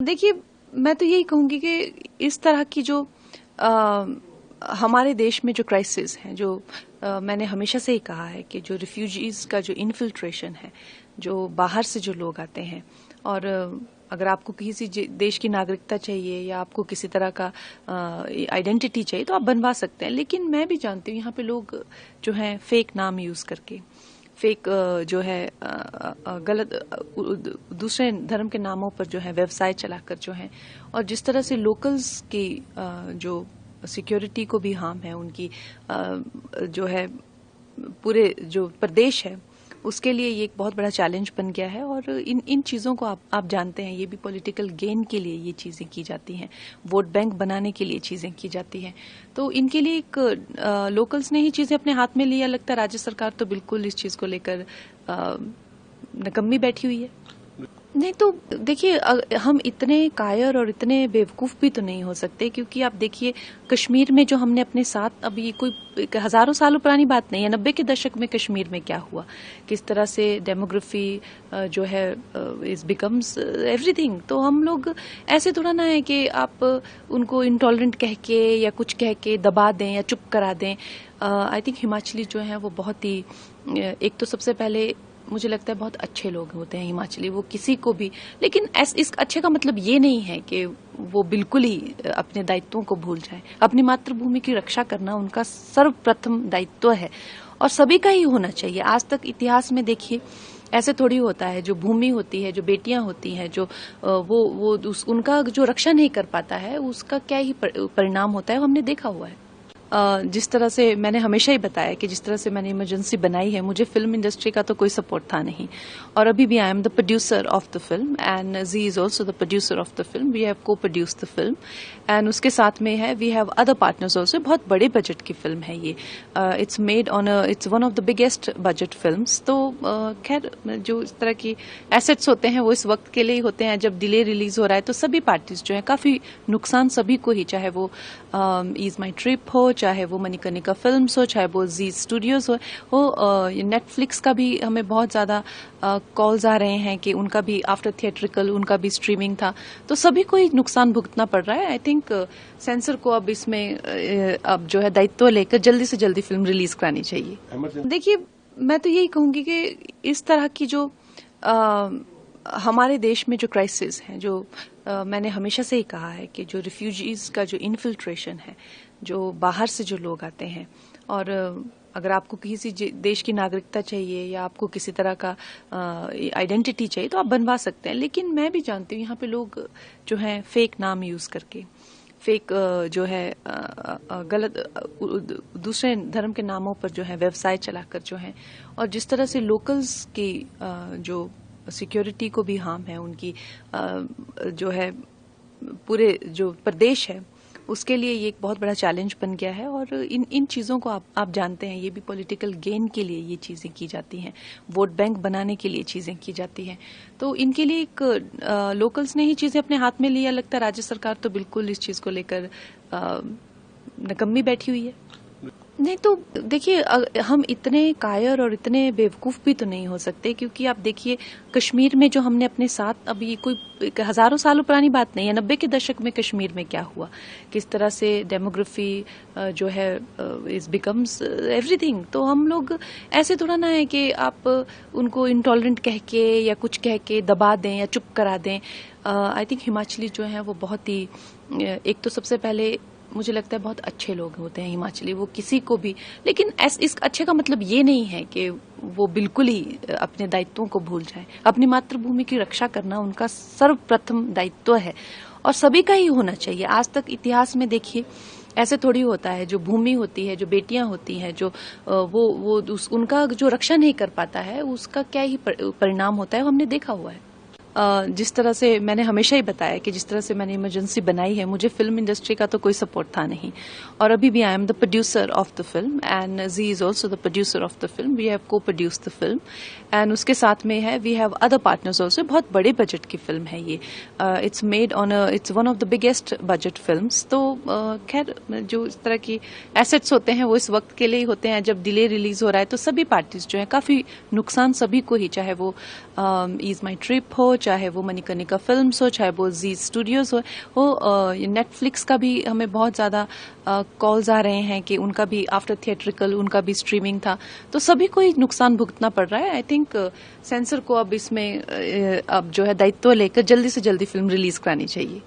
देखिए, मैं तो यही कहूंगी कि इस तरह की जो हमारे देश में जो क्राइसिस हैं, जो मैंने हमेशा से ही कहा है कि जो रिफ्यूजीज का जो इन्फिल्ट्रेशन है, जो बाहर से जो लोग आते हैं, और अगर आपको किसी देश की नागरिकता चाहिए या आपको किसी तरह का आइडेंटिटी चाहिए तो आप बनवा सकते हैं। लेकिन मैं भी जानती हूँ यहाँ पे लोग जो हैं फेक नाम यूज करके, फेक जो है गलत दूसरे धर्म के नामों पर जो है व्यवसाय चलाकर जो है, और जिस तरह से लोकल्स की जो सिक्योरिटी को भी हार्म है, उनकी जो है पूरे जो प्रदेश है उसके लिए ये एक बहुत बड़ा चैलेंज बन गया है। और इन चीज़ों को आप जानते हैं, ये भी पॉलिटिकल गेन के लिए ये चीज़ें की जाती हैं, वोट बैंक बनाने के लिए चीज़ें की जाती हैं। तो इनके लिए एक लोकल्स ने ही चीज़ें अपने हाथ में लिया लगता है। राज्य सरकार तो बिल्कुल इस चीज़ को लेकर निकम्मी बैठी हुई है। नहीं तो देखिए, हम इतने कायर और इतने बेवकूफ़ भी तो नहीं हो सकते, क्योंकि आप देखिए कश्मीर में जो हमने अपने साथ, अब ये कोई हज़ारों सालों पुरानी बात नहीं है, 90 के दशक में कश्मीर में क्या हुआ, किस तरह से डेमोग्राफी जो है इज बिकम्स एवरीथिंग। तो हम लोग ऐसे थोड़ा ना है कि आप उनको इंटॉलरेंट कह के या कुछ कह के दबा दें या चुप करा दें। आई थिंक हिमाचली जो हैं वो बहुत ही, एक तो सबसे पहले मुझे लगता है बहुत अच्छे लोग होते हैं हिमाचली, वो किसी को भी, लेकिन इस अच्छे का मतलब ये नहीं है कि वो बिल्कुल ही अपने दायित्वों को भूल जाए। अपनी मातृभूमि की रक्षा करना उनका सर्वप्रथम दायित्व है और सभी का ही होना चाहिए। आज तक इतिहास में देखिए ऐसे थोड़ी होता है, जो भूमि होती है, जो बेटियां होती हैं, जो उनका जो रक्षा नहीं कर पाता है, उसका क्या ही परिणाम होता है, हमने देखा हुआ है। जिस तरह से मैंने हमेशा ही बताया कि जिस तरह से मैंने इमरजेंसी बनाई है, मुझे फिल्म इंडस्ट्री का तो कोई सपोर्ट था नहीं, और अभी भी I am the producer of the film and Zee is also the producer of the film. We have co produce the film and उसके साथ में है we have other partners also. बहुत बड़े बजट की फिल्म है ये, it's made on it's one of the biggest budget films. तो खैर जो इस तरह की एसेट्स होते हैं वो इस वक्त के लिए ही होते हैं। जब डिले रिलीज हो रहा है तो सभी पार्टीज जो है काफी नुकसान सभी को ही, चाहे वो ईज माई ट्रिप हो, चाहे वो मणिकर्णिका फिल्म्स हो, चाहे वो जी स्टूडियोज हो, नेटफ्लिक्स का भी हमें बहुत ज्यादा कॉल्स आ रहे हैं कि उनका भी आफ्टर थिएट्रिकल उनका भी स्ट्रीमिंग था, तो सभी को ही नुकसान भुगतना पड़ रहा है। आई थिंक सेंसर को अब इसमें अब जो है दायित्व लेकर जल्दी से जल्दी फिल्म रिलीज करानी चाहिए। देखिए, मैं तो यही कहूंगी कि इस तरह की जो हमारे देश में जो क्राइसिस हैं, जो मैंने हमेशा से ही कहा है कि जो रिफ्यूजीज का जो इन्फिल्ट्रेशन है, जो बाहर से जो लोग आते हैं, और अगर आपको किसी देश की नागरिकता चाहिए या आपको किसी तरह का आइडेंटिटी चाहिए तो आप बनवा सकते हैं। लेकिन मैं भी जानती हूँ यहाँ पे लोग जो हैं फेक नाम यूज करके, फेक जो है गलत दूसरे धर्म के नामों पर जो है व्यवसाय चलाकर जो है, और जिस तरह से लोकल्स की जो सिक्योरिटी को भी हार्म है, उनकी जो है पूरे जो प्रदेश है उसके लिए ये एक बहुत बड़ा चैलेंज बन गया है। और इन चीज़ों को आप जानते हैं, ये भी पॉलिटिकल गेन के लिए ये चीज़ें की जाती हैं, वोट बैंक बनाने के लिए चीज़ें की जाती हैं। तो इनके लिए एक लोकल्स ने ही चीज़ें अपने हाथ में लिया लगता है। राज्य सरकार तो बिल्कुल इस चीज़ को लेकर निकम्मी बैठी हुई है। नहीं तो देखिए, हम इतने कायर और इतने बेवकूफ़ भी तो नहीं हो सकते, क्योंकि आप देखिए कश्मीर में जो हमने अपने साथ, अब ये कोई हज़ारों सालों पुरानी बात नहीं है, 90 के दशक में कश्मीर में क्या हुआ, किस तरह से डेमोग्राफी जो है इज बिकम्स एवरीथिंग। तो हम लोग ऐसे थोड़ा ना है कि आप उनको इंटॉलरेंट कह के या कुछ कह के दबा दें या चुप करा दें। आई थिंक हिमाचली जो हैं वो बहुत ही, एक तो सबसे पहले मुझे लगता है बहुत अच्छे लोग होते हैं हिमाचली, वो किसी को भी, लेकिन इस अच्छे का मतलब ये नहीं है कि वो बिल्कुल ही अपने दायित्वों को भूल जाए। अपनी मातृभूमि की रक्षा करना उनका सर्वप्रथम दायित्व है और सभी का ही होना चाहिए। आज तक इतिहास में देखिए ऐसे थोड़ी होता है, जो भूमि होती है, जो बेटियां होती हैं, जो उनका जो रक्षा नहीं कर पाता है, उसका क्या ही परिणाम होता है, हमने देखा हुआ है। जिस तरह से मैंने हमेशा ही बताया कि जिस तरह से मैंने इमरजेंसी बनाई है, मुझे फिल्म इंडस्ट्री का तो कोई सपोर्ट था नहीं, और अभी भी I am the producer of the film and Zee is also the producer of the film. We have co produce the film and उसके साथ में है we have other partners also. बहुत बड़े बजट की फिल्म है ये, it's made on it's one of the biggest budget films. तो खैर जो इस तरह की एसेट्स होते हैं वो इस वक्त के लिए ही होते हैं। जब डिले रिलीज हो रहा है तो सभी पार्टीज जो है काफी नुकसान सभी को ही, चाहे वो ईज माई ट्रिप हो, चाहे वो मणिकर्णिका फिल्म्स हो, चाहे वो जी स्टूडियोज हो नेटफ्लिक्स का भी हमें बहुत ज्यादा कॉल्स आ रहे हैं कि उनका भी आफ्टर थिएट्रिकल उनका भी स्ट्रीमिंग था, तो सभी को ही नुकसान भुगतना पड़ रहा है। आई थिंक सेंसर को अब इसमें अब जो है दायित्व लेकर जल्दी से जल्दी फिल्म रिलीज करानी चाहिए।